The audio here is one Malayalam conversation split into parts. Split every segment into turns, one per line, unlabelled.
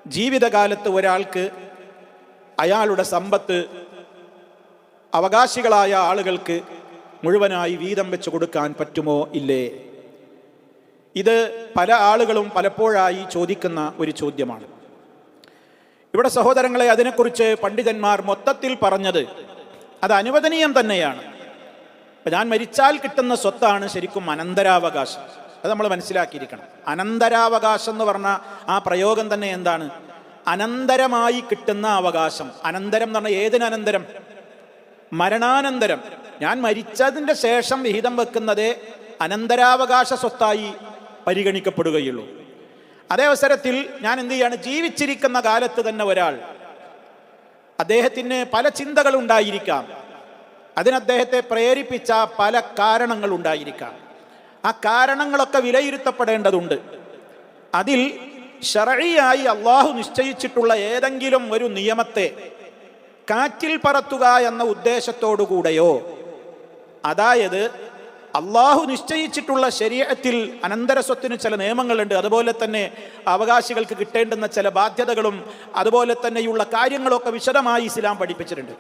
ജീവിതകാലത്ത് ഒരാൾക്ക് അയാളുടെ സമ്പത്ത് അവകാശികളായ ആളുകൾക്ക് മുഴുവനായി വീതം വെച്ച് കൊടുക്കാൻ പറ്റുമോ ഇല്ലേ? ഇത് പല ആളുകളും പലപ്പോഴായി ചോദിക്കുന്ന ഒരു ചോദ്യമാണ്. ഇവിടെ സഹോദരങ്ങളെ, അതിനെക്കുറിച്ച് പണ്ഡിതന്മാർ മൊത്തത്തിൽ പറഞ്ഞത് അത് അനുവദനീയം തന്നെയാണ്. ഞാൻ മരിച്ചാൽ കിട്ടുന്ന സ്വത്താണ് ശരിക്കും അനന്തരാവകാശം. അത് നമ്മൾ മനസ്സിലാക്കിയിരിക്കണം. അനന്തരാവകാശം എന്ന് പറഞ്ഞ ആ പ്രയോഗം തന്നെ എന്താണ്? അനന്തരമായി കിട്ടുന്ന അവകാശം. അനന്തരം എന്ന് പറഞ്ഞാൽ ഏതിനനന്തരം? മരണാനന്തരം. ഞാൻ മരിച്ചതിൻ്റെ ശേഷം വിഹിതം വെക്കുന്നതേ അനന്തരാവകാശ സ്വത്തായി പരിഗണിക്കപ്പെടുകയുള്ളൂ. അതേ അവസരത്തിൽ ഞാൻ എന്ത് ചെയ്യാണ്? ജീവിച്ചിരിക്കുന്ന കാലത്ത് തന്നെ ഒരാൾ, അദ്ദേഹത്തിന് പല ചിന്തകൾ ഉണ്ടായിരിക്കാം, അതിന് അദ്ദേഹത്തെ പ്രേരിപ്പിച്ച പല കാരണങ്ങൾ ഉണ്ടായിരിക്കാം. ആ കാരണങ്ങളൊക്കെ വിലയിരുത്തപ്പെടേണ്ടതുണ്ട്. അതിൽ ശർഈയായി അള്ളാഹു നിശ്ചയിച്ചിട്ടുള്ള ഏതെങ്കിലും ഒരു നിയമത്തെ കാറ്റിൽ പറത്തുക എന്ന ഉദ്ദേശത്തോടുകൂടെയോ, അതായത് അള്ളാഹു നിശ്ചയിച്ചിട്ടുള്ള ശരീഅത്തിൽ അനന്തരസ്വത്തിന് ചില നിയമങ്ങളുണ്ട്, അതുപോലെ തന്നെ അവകാശികൾക്ക് കിട്ടേണ്ടുന്ന ചില ബാധ്യതകളും അതുപോലെ തന്നെയുള്ള കാര്യങ്ങളൊക്കെ വിശദമായി ഇസ്ലാം പഠിപ്പിച്ചിട്ടുണ്ട്.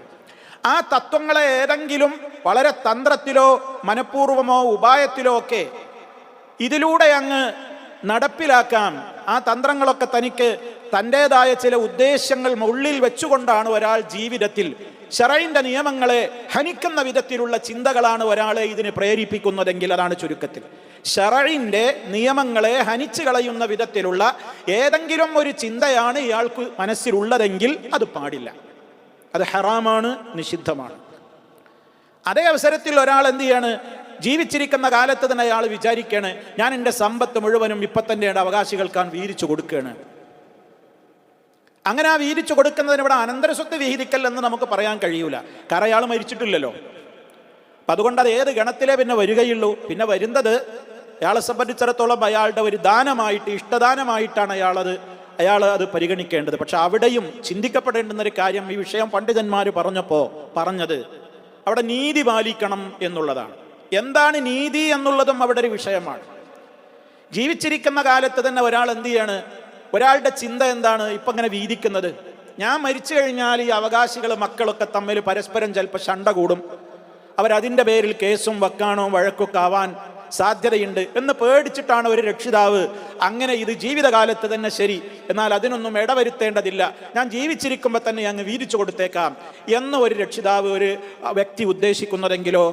ആ തത്വങ്ങളെ ഏതെങ്കിലും വളരെ തന്ത്രത്തിലോ മനഃപൂർവമോ ഉപായത്തിലോ ഒക്കെ ഇതിലൂടെ അങ്ങ് നടപ്പിലാക്കാം. ആ തന്ത്രങ്ങളൊക്കെ തനിക്ക് തൻ്റെതായ ചില ഉദ്ദേശങ്ങൾ ഉള്ളിൽ വെച്ചുകൊണ്ടാണ് ഒരാൾ ജീവിതത്തിൽ ശറഈന്റെ നിയമങ്ങളെ ഹനിക്കുന്ന വിധത്തിലുള്ള ചിന്തകളാണ് ഒരാളെ ഇതിന് പ്രേരിപ്പിക്കുന്നതെങ്കിൽ, അതാണ് ചുരുക്കത്തിൽ ശറഈന്റെ നിയമങ്ങളെ ഹനിച്ചു കളയുന്ന വിധത്തിലുള്ള ഏതെങ്കിലും ഒരു ചിന്തയാണ് ഇയാൾക്ക് മനസ്സിലുള്ളതെങ്കിൽ അത് പാടില്ല, അത് ഹറാമാണ്, നിഷിദ്ധമാണ്. അതേ അവസരത്തിൽ ഒരാൾ എന്ത് ചെയ്യാണ്? ജീവിച്ചിരിക്കുന്ന കാലത്ത് തന്നെ അയാൾ വിചാരിക്കുകയാണ്, ഞാൻ എൻ്റെ സമ്പത്ത് മുഴുവനും ഇപ്പം തന്നെ അവകാശികൾക്കാൻ വീതിച്ചു കൊടുക്കുകയാണ്. അങ്ങനെ ആ വീതിച്ചു കൊടുക്കുന്നതിന് ഇവിടെ അനന്തരസ്വത്ത് വിഹിതിക്കൽ എന്ന് നമുക്ക് പറയാൻ കഴിയൂല. കാരണം അയാൾ മരിച്ചിട്ടില്ലല്ലോ. അപ്പം അതുകൊണ്ട് അത് ഏത് ഗണത്തിലേ പിന്നെ വരികയുള്ളൂ? പിന്നെ വരുന്നത് അയാളെ സംബന്ധിച്ചിടത്തോളം അയാളുടെ ഒരു ദാനമായിട്ട്, ഇഷ്ടദാനമായിട്ടാണ് അയാൾ അത് പരിഗണിക്കേണ്ടത്. പക്ഷെ അവിടെയും ചിന്തിക്കപ്പെടേണ്ടുന്നൊരു കാര്യം, ഈ വിഷയം പണ്ഡിതന്മാർ പറഞ്ഞത് അവിടെ നീതി പാലിക്കണം എന്നുള്ളതാണ്. എന്താണ് നീതി എന്നുള്ളതും അവിടെ ഒരു വിഷയമാണ്. ജീവിച്ചിരിക്കുന്ന കാലത്ത് തന്നെ ഒരാൾ എന്ത് ചെയ്യാണ്? ഒരാളുടെ ചിന്ത എന്താണ്? ഇപ്പം ഇങ്ങനെ വീതിക്കുന്നത്, ഞാൻ മരിച്ചു കഴിഞ്ഞാൽ ഈ അവകാശികൾ മക്കളൊക്കെ തമ്മിൽ പരസ്പരം ചിലപ്പോൾ ശണ്ട കൂടും, അവരതിൻ്റെ പേരിൽ കേസും വക്കാണവും വഴക്കൊക്കെ ആവാൻ സാധ്യതയുണ്ട് എന്ന് പേടിച്ചിട്ടാണ് ഒരു രക്ഷിതാവ് അങ്ങനെ ഇത് ജീവിതകാലത്ത് തന്നെ ശരി, എന്നാൽ അതിനൊന്നും ഇടവരുത്തേണ്ടതില്ല, ഞാൻ ജീവിച്ചിരിക്കുമ്പോൾ തന്നെ അങ്ങ് വീതിച്ചു കൊടുത്തേക്കാം എന്ന് ഒരു രക്ഷിതാവ്, ഒരു വ്യക്തി ഉദ്ദേശിക്കുന്നതെങ്കിലോ,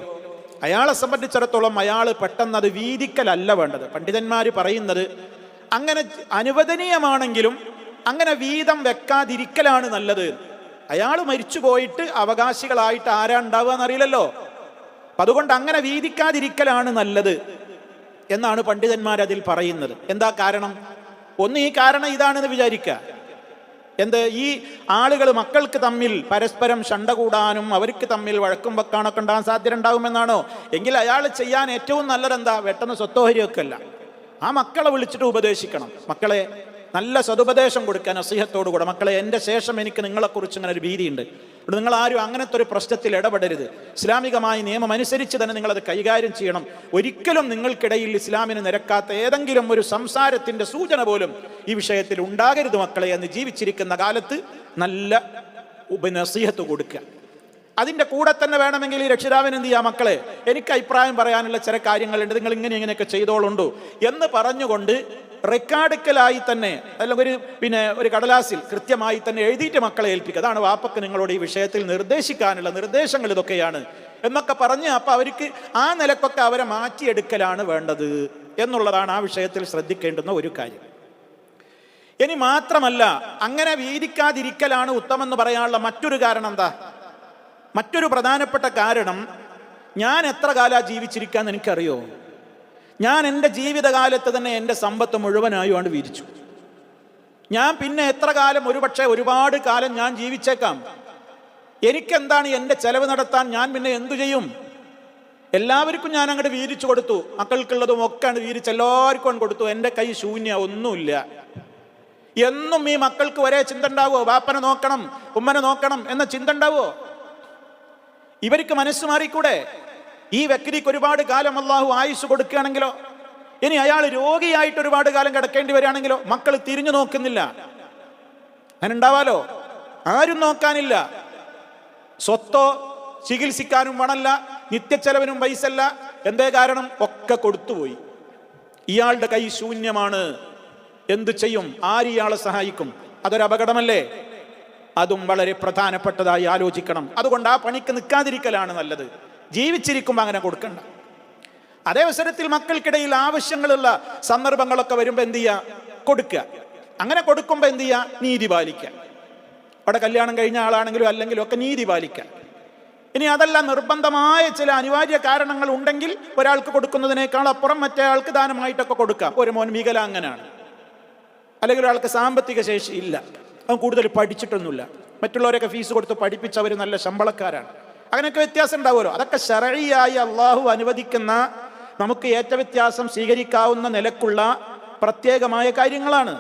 അയാളെ സംബന്ധിച്ചിടത്തോളം അയാൾ പെട്ടെന്ന് അത് വീതിക്കലല്ല വേണ്ടത്. പണ്ഡിതന്മാർ പറയുന്നത് അങ്ങനെ അനുവദനീയമാണെങ്കിലും അങ്ങനെ വീതം വെക്കാതിരിക്കലാണ് നല്ലത്. അയാൾ മരിച്ചു പോയിട്ട് അവകാശികളായിട്ട് ആരാ ഉണ്ടാവുക എന്നറിയില്ലല്ലോ. അപ്പം അതുകൊണ്ട് അങ്ങനെ വീതിക്കാതിരിക്കലാണ് നല്ലത് എന്നാണ് പണ്ഡിതന്മാർ അതിൽ പറയുന്നത്. എന്താ കാരണം? ഒന്ന്, ഈ കാരണം ഇതാണെന്ന് വിചാരിക്കുക. ഈ ആളുകൾ മക്കൾക്ക് തമ്മിൽ പരസ്പരം ശണ്ട കൂടാനും അവർക്ക് തമ്മിൽ വഴക്കും വെക്കാനൊക്കെ ഉണ്ടാകാൻ സാധ്യത ഉണ്ടാകുമെന്നാണോ? എങ്കിൽ അയാൾ ചെയ്യാൻ ഏറ്റവും നല്ലതെന്താ? പെട്ടെന്ന് സ്വത്തോഹരിയൊക്കെ അല്ല, ആ മക്കളെ വിളിച്ചിട്ട് ഉപദേശിക്കണം. മക്കളെ നല്ല സതുപദേശം കൊടുക്കാൻ, നസീഹത്തോടുകൂടെ, മക്കളെ എൻ്റെ ശേഷം എനിക്ക് നിങ്ങളെക്കുറിച്ച് ഇങ്ങനെ ഒരു ഭീതിയുണ്ട്, ഇവിടെ നിങ്ങൾ ആരും അങ്ങനത്തെ ഒരു പ്രശ്നത്തിൽ ഇടപെടരുത്, ഇസ്ലാമികമായ നിയമം അനുസരിച്ച് തന്നെ നിങ്ങളത് കൈകാര്യം ചെയ്യണം, ഒരിക്കലും നിങ്ങൾക്കിടയിൽ ഇസ്ലാമിന് നിരക്കാത്ത ഏതെങ്കിലും ഒരു സംസാരത്തിൻ്റെ സൂചന പോലും ഈ വിഷയത്തിൽ ഉണ്ടാകരുത് മക്കളെ എന്ന് ജീവിച്ചിരിക്കുന്ന കാലത്ത് നല്ല നസീഹത്ത് കൊടുക്കുക. അതിൻ്റെ കൂടെ തന്നെ വേണമെങ്കിൽ ഈ രക്ഷിതാവിന് എന്ത് ചെയ്യാം? മക്കളെ, എനിക്ക് അഭിപ്രായം പറയാനുള്ള ചില കാര്യങ്ങളുണ്ട്, നിങ്ങൾ ഇങ്ങനെയൊക്കെ ചെയ്തോളുണ്ടോ എന്ന് പറഞ്ഞുകൊണ്ട് റെക്കോർഡിക്കലായി തന്നെ, അല്ലെങ്കിൽ ഒരു കടലാസിൽ കൃത്യമായി തന്നെ എഴുതിയിട്ട് മക്കളെ ഏൽപ്പിക്കുക. അതാണ് വാപ്പക്ക് നിങ്ങളോട് ഈ വിഷയത്തിൽ നിർദ്ദേശിക്കാനുള്ള നിർദ്ദേശങ്ങൾ ഇതൊക്കെയാണ് എന്നൊക്കെ പറഞ്ഞ് അപ്പം അവർക്ക് ആ നിലക്കൊക്കെ അവരെ മാറ്റിയെടുക്കലാണ് വേണ്ടത് എന്നുള്ളതാണ് ആ വിഷയത്തിൽ ശ്രദ്ധിക്കേണ്ടുന്ന ഒരു കാര്യം. ഇനി മാത്രമല്ല, അങ്ങനെ വീതിക്കാതിരിക്കലാണ് ഉത്തമെന്ന് പറയാനുള്ള മറ്റൊരു കാരണം എന്താ? മറ്റൊരു പ്രധാനപ്പെട്ട കാരണം, ഞാൻ എത്ര കാലം ജീവിച്ചിരിക്കാന്ന് എനിക്കറിയോ? ഞാൻ എൻ്റെ ജീവിതകാലത്ത് തന്നെ എൻ്റെ സമ്പത്ത് മുഴുവനായുമാണ് വീതിച്ചു. ഞാൻ പിന്നെ എത്ര കാലം, ഒരുപാട് കാലം ഞാൻ ജീവിച്ചേക്കാം. എനിക്കെന്താണ് എൻ്റെ ചെലവ് നടത്താൻ ഞാൻ പിന്നെ എന്തു ചെയ്യും? എല്ലാവർക്കും ഞാൻ അങ്ങോട്ട് വീതിച്ചു കൊടുത്തു, മക്കൾക്കുള്ളതും ഒക്കെ വീതിച്ച് എല്ലാവർക്കും കൊടുത്തു. എൻ്റെ കൈ ശൂന്യ, ഒന്നുമില്ല. എന്നും ഈ മക്കൾക്ക് ഒരേ ചിന്ത ഉണ്ടാവുമോ? ബാപ്പനെ നോക്കണം, ഉമ്മനെ നോക്കണം എന്ന ചിന്ത ഉണ്ടാവുമോ? ഇവർക്ക് മനസ്സ് മാറിക്കൂടെ? ഈ വ്യക്തിക്ക് ഒരുപാട് കാലം അള്ളാഹു ആയുസ് കൊടുക്കുകയാണെങ്കിലോ, ഇനി അയാൾ രോഗിയായിട്ട് ഒരുപാട് കാലം കിടക്കേണ്ടി വരികയാണെങ്കിലോ, മക്കൾ തിരിഞ്ഞു നോക്കുന്നില്ല. അങ്ങനെ ഉണ്ടാവാലോ. ആരും നോക്കാനില്ല, സ്വത്തോ ചികിത്സിക്കാനും പണല്ല, നിത്യച്ചെലവിനും പൈസല്ല. എന്തേ കാരണം? ഒക്കെ കൊടുത്തുപോയി. ഇയാളുടെ കൈ ശൂന്യമാണ്. എന്തു ചെയ്യും? ആര് ഇയാളെ സഹായിക്കും? അതൊരു അപകടമല്ലേ? അതും വളരെ പ്രധാനപ്പെട്ടതായി ആലോചിക്കണം. അതുകൊണ്ട് ആ പണിക്ക് നിൽക്കാതിരിക്കലാണ് നല്ലത്. ജീവിച്ചിരിക്കുമ്പോൾ അങ്ങനെ കൊടുക്കണ്ട. അതേ അവസരത്തിൽ മക്കൾക്കിടയിൽ ആവശ്യങ്ങളുള്ള സന്ദർഭങ്ങളൊക്കെ വരുമ്പോൾ എന്ത് ചെയ്യുക? കൊടുക്കുക. അങ്ങനെ കൊടുക്കുമ്പോൾ എന്ത് ചെയ്യുക? നീതി പാലിക്കുക. അവിടെ കല്യാണം കഴിഞ്ഞ ആളാണെങ്കിലും അല്ലെങ്കിലും ഒക്കെ നീതി പാലിക്കുക. ഇനി അതല്ല, നിർബന്ധമായ ചില അനിവാര്യ കാരണങ്ങൾ ഉണ്ടെങ്കിൽ ഒരാൾക്ക് കൊടുക്കുന്നതിനേക്കാൾ അപ്പുറം മറ്റേ ആൾക്ക് ദാനമായിട്ടൊക്കെ കൊടുക്കാം. ഒരു മോൻ വികലാംഗനാണ്, അല്ലെങ്കിൽ ഒരാൾക്ക് സാമ്പത്തിക ശേഷി ഇല്ല, അവൻ കൂടുതൽ പഠിച്ചിട്ടൊന്നുമില്ല, മറ്റുള്ളവരൊക്കെ ഫീസ് കൊടുത്ത് പഠിപ്പിച്ചവർ നല്ല ശമ്പളക്കാരാണ്, അങ്ങനെയൊക്കെ വ്യത്യാസം ഉണ്ടാവുമല്ലോ. അതൊക്കെ ശരഈയായി അള്ളാഹു അനുവദിക്കുന്ന, നമുക്ക് ഏറ്റവ്യത്യാസം സ്വീകരിക്കാവുന്ന നിലക്കുള്ള പ്രത്യേകമായ കാര്യങ്ങളാണ്.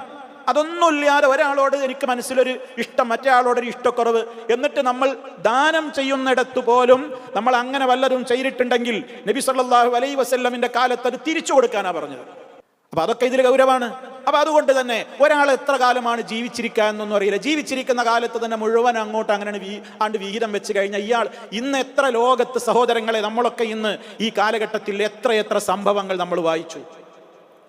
അതൊന്നുമില്ലാതെ ഒരാളോട് എനിക്ക് മനസ്സിലൊരു ഇഷ്ടം, മറ്റേ ആളോടൊരു ഇഷ്ടക്കുറവ്, എന്നിട്ട് നമ്മൾ ദാനം ചെയ്യുന്നിടത്ത് പോലും നമ്മൾ അങ്ങനെ വല്ലതും ചെയ്തിട്ടുണ്ടെങ്കിൽ നബി സല്ലല്ലാഹു അലൈഹി വസല്ലമിന്റെ കാലത്ത് അത് തിരിച്ചു കൊടുക്കാനാണ് പറഞ്ഞത്. അപ്പൊ അതൊക്കെ ഇതിൽ ഗൗരവമാണ്. അപ്പൊ അതുകൊണ്ട് തന്നെ ഒരാൾ എത്ര കാലമാണ് ജീവിച്ചിരിക്കുക എന്നൊന്നും അറിയില്ല. ജീവിച്ചിരിക്കുന്ന കാലത്ത് തന്നെ മുഴുവൻ അങ്ങോട്ട് അങ്ങനെ വിഹിതം വെച്ച് കഴിഞ്ഞാൽ ഇയാൾ ഇന്ന് എത്ര ലോകത്ത് സഹോദരങ്ങളെ, നമ്മളൊക്കെ ഇന്ന് ഈ കാലഘട്ടത്തിൽ എത്ര സംഭവങ്ങൾ നമ്മൾ വായിച്ചു.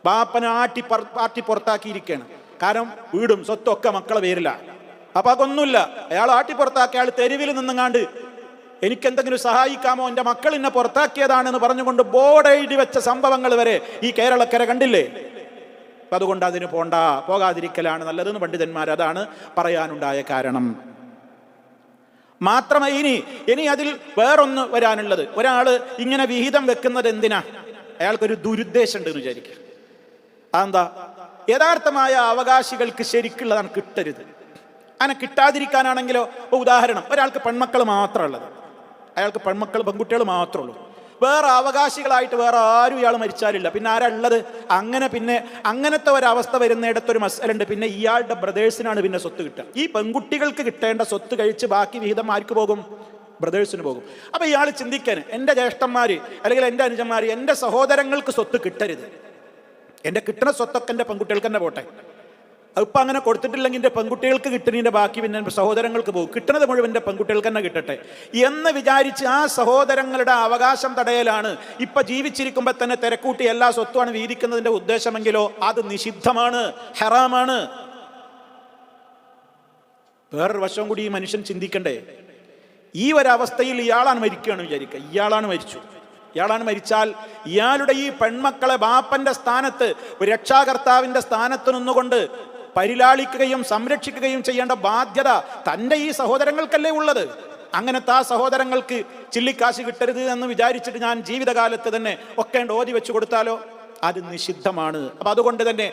ബാപ്പനെ ആട്ടി പുറത്താക്കിയിരിക്കുകയാണ്. കാരണം വീടും സ്വത്തും ഒക്കെ മക്കളെ പേരില്ല. അപ്പൊ അതൊന്നുമില്ല, അയാൾ ആട്ടിപ്പുറത്താക്കി, അയാൾ തെരുവിൽ നിന്നുങ്ങാണ്ട് എനിക്കെന്തെങ്കിലും സഹായിക്കാമോ, എൻ്റെ മക്കൾ എന്നെ പുറത്താക്കിയതാണെന്ന് പറഞ്ഞുകൊണ്ട് ബോർഡ് എഴുതി വെച്ച സംഭവങ്ങൾ വരെ ഈ കേരളക്കര കണ്ടില്ലേ. അപ്പൊ അതുകൊണ്ട് അതിന് പോകാതിരിക്കലാണ് നല്ലതെന്ന് പണ്ഡിതന്മാർ അതാണ് പറയാനുണ്ടായ കാരണം. മാത്രമേ ഇനി അതിൽ വേറൊന്ന് വരാനുള്ളത്, ഒരാള് ഇങ്ങനെ വിഹിതം വെക്കുന്നത് എന്തിനാ? അയാൾക്കൊരു ദുരുദ്ദേശം ഉണ്ട് എന്ന് വിചാരിക്കുക. അതെന്താ? യഥാർത്ഥമായ അവകാശികൾക്ക് ശരിക്കുള്ളതാണ് കിട്ടരുത്. അങ്ങനെ കിട്ടാതിരിക്കാനാണെങ്കിലോ, ഉദാഹരണം, ഒരാൾക്ക് പെൺമക്കൾ മാത്രമേ ഉള്ളത്, അയാൾക്ക് പെൺകുട്ടികൾ മാത്രമേ ഉള്ളൂ, വേറെ അവകാശികളായിട്ട് വേറെ ആരും ഇയാൾ മരിച്ചാലില്ല, പിന്നെ ആരാ ഉള്ളത്? പിന്നെ അങ്ങനത്തെ ഒരവസ്ഥ വരുന്നിടത്തൊരു മസലുണ്ട്. പിന്നെ ഇയാളുടെ ബ്രദേഴ്സിനാണ് പിന്നെ സ്വത്ത് കിട്ടുക. ഈ പെൺകുട്ടികൾക്ക് കിട്ടേണ്ട സ്വത്ത് കഴിച്ച് ബാക്കി വിഹിതം ആർക്ക് പോകും? ബ്രദേഴ്സിന് പോകും. അപ്പൊ ഇയാൾ ചിന്തിക്കാൻ, എൻ്റെ ജ്യേഷ്ഠന്മാര് അല്ലെങ്കിൽ എൻ്റെ അനുജന്മാര്, എൻ്റെ സഹോദരങ്ങൾക്ക് സ്വത്ത് കിട്ടരുത്, എൻ്റെ കിട്ടുന്ന സ്വത്തൊക്കെ എൻ്റെ പെൺകുട്ടികൾക്ക് തന്നെ പോട്ടെ. അതിപ്പോൾ അങ്ങനെ കൊടുത്തിട്ടില്ലെങ്കിൽ എൻ്റെ പെൺകുട്ടികൾക്ക് കിട്ടുന്നതിൻ്റെ ബാക്കി പിന്നെ സഹോദരങ്ങൾക്ക് പോകും, കിട്ടുന്നത് മുഴുവൻ എൻ്റെ പെൺകുട്ടികൾക്ക് തന്നെ കിട്ടട്ടെ എന്ന് വിചാരിച്ച് ആ സഹോദരങ്ങളുടെ അവകാശം തടയലാണ് ഇപ്പം ജീവിച്ചിരിക്കുമ്പോൾ തന്നെ തിരക്കൂട്ടി എല്ലാ സ്വത്തുമാണ് വീതിക്കുന്നതിൻ്റെ ഉദ്ദേശമെങ്കിലോ അത് നിഷിദ്ധമാണ്, ഹറാമാണ്. വേറൊരു വശവും കൂടി ഈ മനുഷ്യൻ ചിന്തിക്കണ്ടേ. ഈ ഒരവസ്ഥയിൽ ഇയാളാണ് മരിക്കുകയാണ് വിചാരിക്കുക, ഇയാളാണ് മരിച്ചാൽ ഇയാളുടെ ഈ പെൺമക്കളെ ബാപ്പന്റെ സ്ഥാനത്ത്, ഒരു രക്ഷാകർത്താവിന്റെ സ്ഥാനത്ത് നിന്നുകൊണ്ട് പരിലാളിക്കുകയും സംരക്ഷിക്കുകയും ചെയ്യേണ്ട ബാധ്യത തൻ്റെ ഈ സഹോദരങ്ങൾക്കല്ലേ ഉള്ളത്. അങ്ങനത്തെ ആ സഹോദരങ്ങൾക്ക് ചില്ലിക്കാശ് കിട്ടരുത് എന്ന് വിചാരിച്ചിട്ട് ഞാൻ ജീവിതകാലത്ത് തന്നെ ഒക്കെ ഓതി വെച്ചു കൊടുത്താലോ? അത് നിഷിദ്ധമാണ്. അപ്പൊ അതുകൊണ്ട് തന്നെ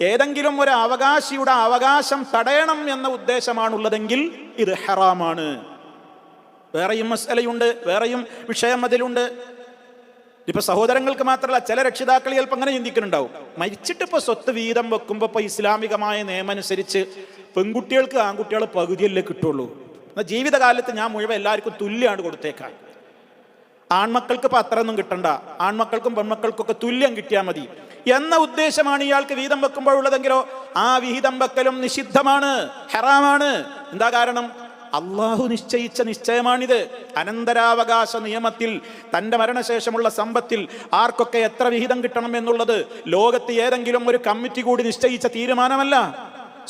ഏതെങ്കിലും ഒരു അവകാശിയുടെ അവകാശം തടയണം എന്ന ഉദ്ദേശമാണുള്ളതെങ്കിൽ ഇത് ഹറാമാണ്. വേറെയും മസലയുണ്ട്, വേറെയും വിഷയം അതിലുണ്ട്. ഇപ്പൊ സഹോദരങ്ങൾക്ക് മാത്രമല്ല, ചില രക്ഷിതാക്കൾ ചിലപ്പോൾ അങ്ങനെ ചിന്തിക്കുന്നുണ്ടാവും, മരിച്ചിട്ട് ഇപ്പൊ സ്വത്ത് വീതം വെക്കുമ്പോ ഇപ്പൊ ഇസ്ലാമികമായ നിയമം അനുസരിച്ച് പെൺകുട്ടികൾക്ക് ആൺകുട്ടികളെ പകുതിയല്ലേ കിട്ടുള്ളൂ, എന്നാൽ ജീവിതകാലത്ത് ഞാൻ മുഴുവൻ എല്ലാവർക്കും തുല്യമാണ് കൊടുത്തേക്കാൻ, ആൺമക്കൾക്ക് ഇപ്പൊ അത്രയൊന്നും കിട്ടണ്ട, ആൺമക്കൾക്കും പെൺമക്കൾക്കൊക്കെ തുല്യം കിട്ടിയാൽ മതി എന്ന ഉദ്ദേശമാണ് ഇയാൾക്ക് വീതം വെക്കുമ്പോഴുള്ളതെങ്കിലോ ആ വിഹിതം വെക്കലും നിഷിദ്ധമാണ്, ഹറാമാണ്. എന്താ കാരണം? അള്ളാഹു നിശ്ചയിച്ച നിശ്ചയമാണിത്. അനന്തരാവകാശ നിയമത്തിൽ തൻ്റെ മരണശേഷമുള്ള സമ്പത്തിൽ ആർക്കൊക്കെ എത്ര വിഹിതം കിട്ടണം എന്നുള്ളത് ലോകത്ത് ഏതെങ്കിലും ഒരു കമ്മിറ്റി കൂടി നിശ്ചയിച്ച തീരുമാനമല്ല.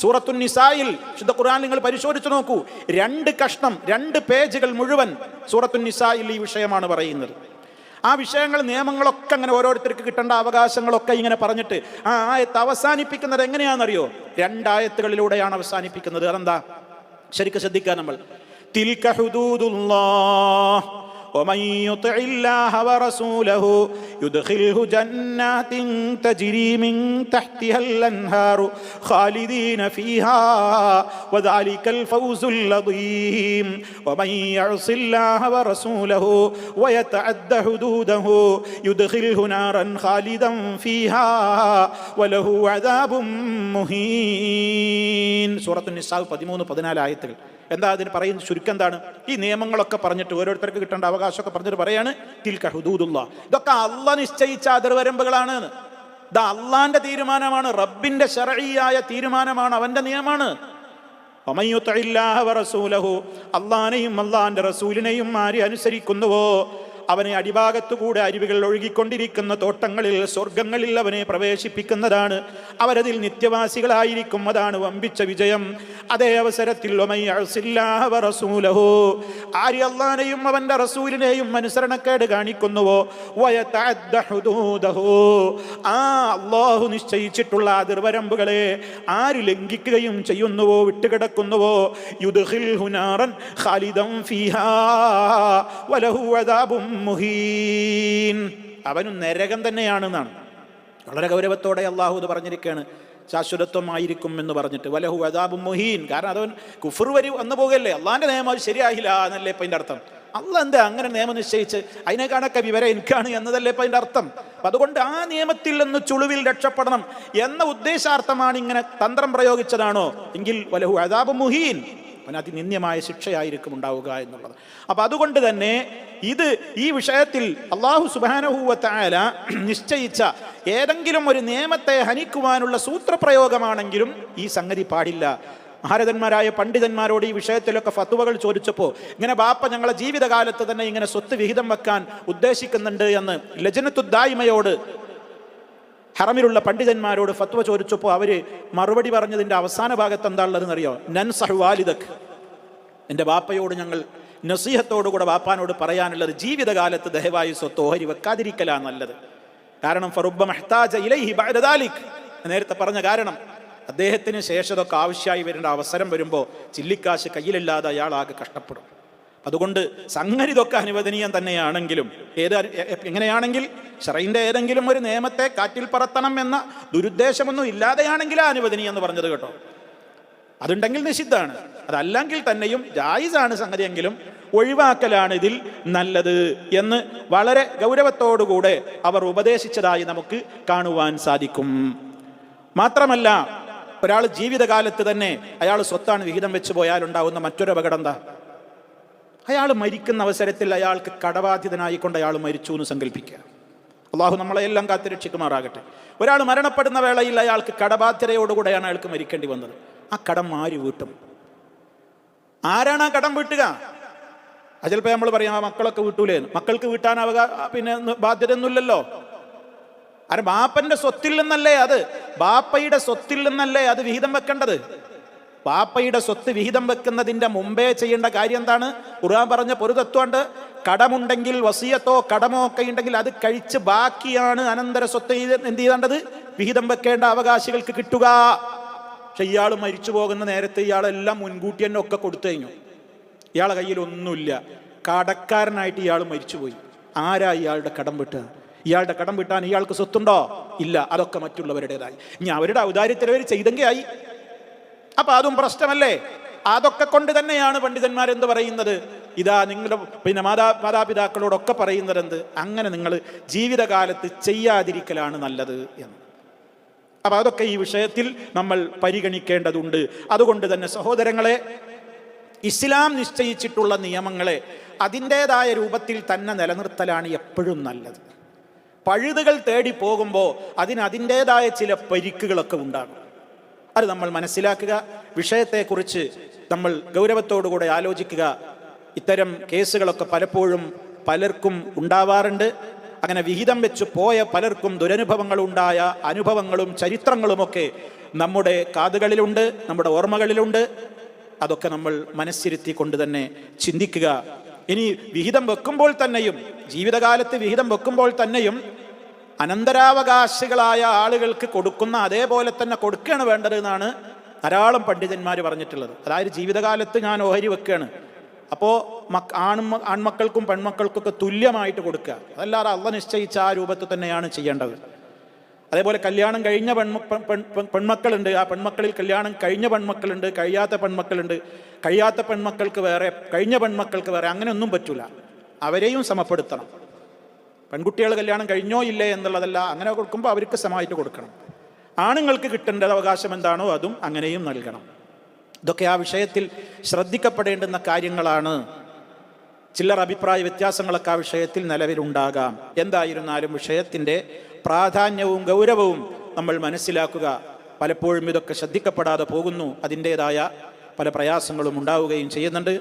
സൂറത്തുൻ നിസായിൽ വിശുദ്ധ ഖുർആൻ നിങ്ങൾ പരിശോധിച്ചു നോക്കൂ, 2 കഷ്ണം 2 പേജുകൾ മുഴുവൻ സൂറത്തുൻ നിസായിൽ ഈ വിഷയമാണ് പറയുന്നത്. ആ വിഷയങ്ങൾ, നിയമങ്ങളൊക്കെ അങ്ങനെ ഓരോരുത്തർക്ക് കിട്ടേണ്ട അവകാശങ്ങളൊക്കെ ഇങ്ങനെ പറഞ്ഞിട്ട് ആ ആയത്ത് അവസാനിപ്പിക്കുന്നത് എങ്ങനെയാണെന്നറിയോ? 2 ആയത്തുകളിലൂടെയാണ് അവസാനിപ്പിക്കുന്നത്. അതെന്താ? ശരിക്കും ശ്രദ്ധിക്കാൻ നമ്മൾ, തിൽക ഹുദൂദുല്ലാഹ് വമൻ യുതിഇല്ലാഹ വറസൂലഹു യുദ്ഖിൽഹു ജന്നാതിൻ തജ്രി മിൻ തഹ്തിഹൽ അൻഹാറു ഖാലിദീന ഫീഹാ വദാലികൽ ഫൗസുൽ അദീം വമൻ യഅസില്ലാഹ വറസൂലഹു വയതഅദ്ദ ഹുദൂദഹു യുദ്ഖിൽഹു നാറൻ ഖാലിദൻ ഫീഹാ വലഹു അദാബും മുഹീൻ. സൂറത്തുൻ നിസാ 13-14 ആയത്തുകൾ. എന്താ അതിന് പറയുന്ന ചുരുക്കം എന്താണ്? ഈ നിയമങ്ങളൊക്കെ പറഞ്ഞിട്ട് ഓരോരുത്തർക്ക് കിട്ടേണ്ട അവകാശമൊക്കെ പറഞ്ഞിട്ട് പറയാണ് തിൽക ഹുദൂദുല്ലാഹ്. ഇതൊക്കെ അള്ളാഹ് നിശ്ചയിച്ച അതിർവരമ്പുകളാണ്. ഇത് അള്ളാന്റെ തീരുമാനമാണ്, റബ്ബിന്റെ ശർഈയായ തീരുമാനമാണ്, അവന്റെ നിയമമാണ്. വമൻ യുതിഇല്ലാഹ വറസൂലഹു, അല്ലാഹനെയും അല്ലാഹന്റെ റസൂലിനെയും ആര് അനുസരിക്കുന്നുവോ അവനെ അടിഭാഗത്തുകൂടെ അരുവികൾ ഒഴുകിക്കൊണ്ടിരിക്കുന്ന തോട്ടങ്ങളിൽ, സ്വർഗങ്ങളിൽ അവനെ പ്രവേശിപ്പിക്കുന്നതാണ്. അവരതിൽ നിത്യവാസികളായിരിക്കും. അതാണ് വമ്പിച്ച വിജയം. അതേ അവസരത്തിൽ ആര് അല്ലാഹനെയും അവന്റെ റസൂലിനെയും അനുസരണക്കേട് കാണിക്കുന്നുവോ, ആ അല്ലാഹു നിശ്ചയിച്ചിട്ടുള്ള അതിർവരമ്പുകളെ ആര് ലംഘിക്കുകയും ചെയ്യുന്നുവോ, വിട്ടുകിടക്കുന്നുവോ, യുദ്ഖിൽഹു നാറൻ ഖാലിദൻ ഫീഹാ വലഹു അദാബും മുഹീൻ, അവനും നരകം തന്നെയാണെന്നാണ്. വളരെ ഗൗരവത്തോടെ അള്ളാഹു ഇത് പറഞ്ഞിരിക്കുകയാണ്. ശാശ്വതത്വമായിരിക്കും എന്ന് പറഞ്ഞിട്ട് വലഹു അദാബും മുഹീൻ. കാരണം അതവൻ കുഫർ വന്നു പോകല്ലേ, അള്ളാഹിന്റെ നിയമം അത് ശരിയായില്ല എന്നല്ലേ ഇപ്പം അതിൻ്റെ അർത്ഥം. അള്ളാഹ് എന്താ അങ്ങനെ നിയമം നിശ്ചയിച്ച് അതിനേക്കാണൊക്കെ വിവരം എനിക്കാണ് എന്നതല്ലേ ഇപ്പം അതിൻ്റെ അർത്ഥം. അപ്പം അതുകൊണ്ട് ആ നിയമത്തിൽ നിന്ന് ചുളുവിൽ രക്ഷപ്പെടണം എന്ന ഉദ്ദേശാർത്ഥമാണ് ഇങ്ങനെ തന്ത്രം പ്രയോഗിച്ചതാണോ എങ്കിൽ വലഹു അദാബും മുഹീൻ, അവന് അതിനിന്ദ്യമായ ശിക്ഷയായിരിക്കും ഉണ്ടാവുക എന്നുള്ളത്. അപ്പം അതുകൊണ്ട് തന്നെ ഈ വിഷയത്തിൽ അല്ലാഹു സുബ്ഹാനഹു വ തആല നിശ്ചയിച്ച ഏതെങ്കിലും ഒരു നിയമത്തെ ഹനിക്കുവാനുള്ള സൂത്രപ്രയോഗമാണെങ്കിലും ഈ സംഗതി പാടില്ല. മഹാരഥന്മാരായ പണ്ഡിതന്മാരോട് ഈ വിഷയത്തിലൊക്കെ ഫത്വകൾ ചോദിച്ചപ്പോൾ ഇങ്ങനെ ബാപ്പ ഞങ്ങളെ ജീവിതകാലത്ത് തന്നെ ഇങ്ങനെ സ്വത്ത് വിഹിതം വെക്കാൻ ഉദ്ദേശിക്കുന്നുണ്ട് എന്ന് ലജ്നത്തുദ്ദായിമയോട്, ഹറമിലുള്ള പണ്ഡിതന്മാരോട് ഫത്വ ചോദിച്ചപ്പോൾ അവര് മറുപടി പറഞ്ഞതിൻ്റെ അവസാന ഭാഗത്ത് എന്താ ഉള്ളതെന്നറിയോ? നൻസഹു വാലിദക്, എൻ്റെ ബാപ്പയോട് ഞങ്ങൾ നസീഹത്തോടുകൂടെ ബാപ്പാനോട് പറയാനുള്ളത് ജീവിതകാലത്ത് ദയവായി സ്വത്ത് ഓഹരി വെക്കാതിരിക്കലാണ് നല്ലത്. കാരണം ഫറുബ്ബ മഹ്താജ ഇലൈഹി ബഅദ ദാലിക്, നേരത്തെ പറഞ്ഞ കാരണം അദ്ദേഹത്തിന് ശേഷം ഇതൊക്കെ ആവശ്യമായി വരേണ്ട അവസരം വരുമ്പോൾ ചില്ലിക്കാശ് കയ്യിലില്ലാതെ അയാൾ ആകെ കഷ്ടപ്പെടും. അതുകൊണ്ട് സംഗതി ഇതൊക്കെ അനുവദനീയം തന്നെയാണെങ്കിലും എങ്ങനെയാണെങ്കിൽ ശറഈന്റെ ഏതെങ്കിലും ഒരു നിയമത്തെ കാറ്റിൽ പറത്തണം എന്ന ദുരുദ്ദേശമൊന്നും ഇല്ലാതെയാണെങ്കിൽ അനുവദനീയം എന്ന് പറഞ്ഞത് കേട്ടോ. അതുണ്ടെങ്കിൽ നിഷിദ്ധാണ്. അതല്ലെങ്കിൽ തന്നെയും ജായിസാണ് സംഗതിയെങ്കിലും ഒഴിവാക്കലാണ് ഇതിൽ നല്ലത് എന്ന് വളരെ ഗൗരവത്തോടുകൂടെ അവർ ഉപദേശിച്ചതായി നമുക്ക് കാണുവാൻ സാധിക്കും. മാത്രമല്ല, ഒരാൾ ജീവിതകാലത്ത് തന്നെ അയാൾ സ്വത്താണ് വിഹിതം വെച്ച് പോയാൽ ഉണ്ടാകുന്ന മറ്റൊരു അപകടം എന്താ? അയാൾ മരിക്കുന്ന അവസരത്തിൽ അയാൾക്ക് കടബാധിതനായിക്കൊണ്ട് അയാൾ മരിച്ചു എന്ന് സങ്കല്പിക്കുക. അള്ളാഹു നമ്മളെല്ലാം കാത്തുരക്ഷിക്കുമാറാകട്ടെ. ഒരാൾ മരണപ്പെടുന്ന വേളയിൽ അയാൾക്ക് കടബാധ്യതയോടുകൂടെയാണ് അയാൾക്ക് മരിക്കേണ്ടി വന്നത്. ആ കടം ആര് വീട്ടും? ആരാണ് ആ കടം വീട്ടുക? അത് ചിലപ്പോൾ നമ്മൾ പറയാം മക്കളൊക്കെ വീട്ടൂലേ. മക്കൾക്ക് വീട്ടാൻ ബാധ്യത ഒന്നുമില്ലല്ലോ. കാരണം ബാപ്പന്റെ സ്വത്തിൽ നിന്നല്ലേ അത്, ബാപ്പയുടെ സ്വത്തിൽ നിന്നല്ലേ അത് വിഹിതം വെക്കേണ്ടത്. ബാപ്പയുടെ സ്വത്ത് വിഹിതം വെക്കുന്നതിൻ്റെ മുമ്പേ ചെയ്യേണ്ട കാര്യം എന്താണ്? ഖുർആൻ പറഞ്ഞ പൊരുതത്വമുണ്ട്. കടമുണ്ടെങ്കിൽ, വസിയത്തോ കടമോ ഒക്കെ ഉണ്ടെങ്കിൽ അത് കഴിച്ച് ബാക്കിയാണ് അനന്തര സ്വത്ത് എന്ത് ചെയ്യേണ്ടത്? വിഹിതം വെക്കേണ്ട അവകാശികൾക്ക് കിട്ടുക. പക്ഷെ ഇയാൾ മരിച്ചു പോകുന്ന നേരത്തെ ഇയാളെല്ലാം മുൻകൂട്ടി തന്നെ ഒക്കെ കൊടുത്തു കഴിഞ്ഞു. ഇയാളെ കയ്യിൽ ഒന്നുമില്ല. കടക്കാരനായിട്ട് ഇയാൾ മരിച്ചുപോയി. ആരാ ഇയാളുടെ കടം വിട്ടുക? ഇയാളുടെ കടം വിട്ടാൻ ഇയാൾക്ക് സ്വത്തുണ്ടോ? ഇല്ല. അതൊക്കെ മറ്റുള്ളവരുടേതായി. ഇനി അവരുടെ ഔദാര്യത്തിൽ അവർ ചെയ്തെങ്കിൽ ആയി. അപ്പൊ അതും പ്രശ്നമല്ലേ? അതൊക്കെ കൊണ്ട് തന്നെയാണ് പണ്ഡിതന്മാരെന്ത് പറയുന്നത്? ഇതാ നിങ്ങളുടെ മാതാപിതാക്കളോടൊക്കെ പറയുന്നത് എന്ത്? അങ്ങനെ നിങ്ങൾ ജീവിതകാലത്ത് ചെയ്യാതിരിക്കലാണ് നല്ലത് എന്ന്. അപ്പൊ അതൊക്കെ ഈ വിഷയത്തിൽ നമ്മൾ പരിഗണിക്കേണ്ടതുണ്ട്. അതുകൊണ്ട് തന്നെ സഹോദരങ്ങളെ, ഇസ്ലാം നിശ്ചയിച്ചിട്ടുള്ള നിയമങ്ങളെ അതിൻ്റെതായ രൂപത്തിൽ തന്നെ നിലനിർത്തലാണ് എപ്പോഴും നല്ലത്. പഴുതുകൾ തേടി പോകുമ്പോൾ അതിൻ്റെതായ ചില പരിക്കുകളൊക്കെ ഉണ്ടാകും. അത് നമ്മൾ മനസ്സിലാക്കുക. വിഷയത്തെക്കുറിച്ച് നമ്മൾ ഗൗരവത്തോടുകൂടെ ആലോചിക്കുക. ഇത്തരം കേസുകളൊക്കെ പലപ്പോഴും പലർക്കും ഉണ്ടാവാറുണ്ട്. അങ്ങനെ വിഹിതം വെച്ച് പോയ പലർക്കും ദുരനുഭവങ്ങളുണ്ടായ അനുഭവങ്ങളും ചരിത്രങ്ങളുമൊക്കെ നമ്മുടെ കാതുകളിലുണ്ട്, നമ്മുടെ ഓർമ്മകളിലുണ്ട്. അതൊക്കെ നമ്മൾ മനസ്സിരുത്തിക്കൊണ്ട് തന്നെ ചിന്തിക്കുക. ഇനി വിഹിതം വെക്കുമ്പോൾ തന്നെയും, ജീവിതകാലത്ത് വിഹിതം വെക്കുമ്പോൾ തന്നെയും അനന്തരാവകാശികളായ ആളുകൾക്ക് കൊടുക്കുന്ന അതേപോലെ തന്നെ കൊടുക്കുകയാണ് വേണ്ടത് എന്നാണ് ധാരാളം പണ്ഡിതന്മാർ പറഞ്ഞിട്ടുള്ളത്. അതായത് ജീവിതകാലത്ത് ഞാൻ ഓഹരി വെക്കുകയാണ്, അപ്പോൾ ആൺമക്കൾക്കും പെൺമക്കൾക്കൊക്കെ തുല്യമായിട്ട് കൊടുക്കുക. അതല്ലാതെ അള്ളാഹ് നിശ്ചയിച്ച ആ രൂപത്തിൽ തന്നെയാണ് ചെയ്യേണ്ടത്. അതേപോലെ കല്യാണം കഴിഞ്ഞ പെൺമക്കളുണ്ട്. ആ പെൺമക്കളിൽ കല്യാണം കഴിഞ്ഞ പെൺമക്കളുണ്ട്, കഴിയാത്ത പെൺമക്കളുണ്ട്. കഴിയാത്ത പെൺമക്കൾക്ക് വേറെ, കഴിഞ്ഞ പെൺമക്കൾക്ക് വേറെ. അങ്ങനെയൊന്നും പറ്റൂല. അവരെയും സമപ്പെടുത്തണം. പെൺകുട്ടികൾ കല്യാണം കഴിഞ്ഞോ ഇല്ലേ എന്നുള്ളതല്ല. അങ്ങനെ കൊടുക്കുമ്പോൾ അവർക്ക് സമമായിട്ട് കൊടുക്കണം. ആണുങ്ങൾക്ക് കിട്ടേണ്ട അവകാശം എന്താണോ അതും അങ്ങനെയും നൽകണം. ഇതൊക്കെ ആ വിഷയത്തിൽ ശ്രദ്ധിക്കപ്പെടേണ്ടുന്ന കാര്യങ്ങളാണ്. ചില്ലർ അഭിപ്രായ വ്യത്യാസങ്ങളൊക്കെ ആ വിഷയത്തിൽ നിലവിലുണ്ടാകാം. എന്തായിരുന്നാലും വിഷയത്തിൻ്റെ പ്രാധാന്യവും ഗൗരവവും നമ്മൾ മനസ്സിലാക്കുക. പലപ്പോഴും ഇതൊക്കെ ശ്രദ്ധിക്കപ്പെടാതെ പോകുന്നു. അതിൻ്റേതായ പല പ്രയാസങ്ങളും ഉണ്ടാവുകയും ചെയ്യുന്നുണ്ട്.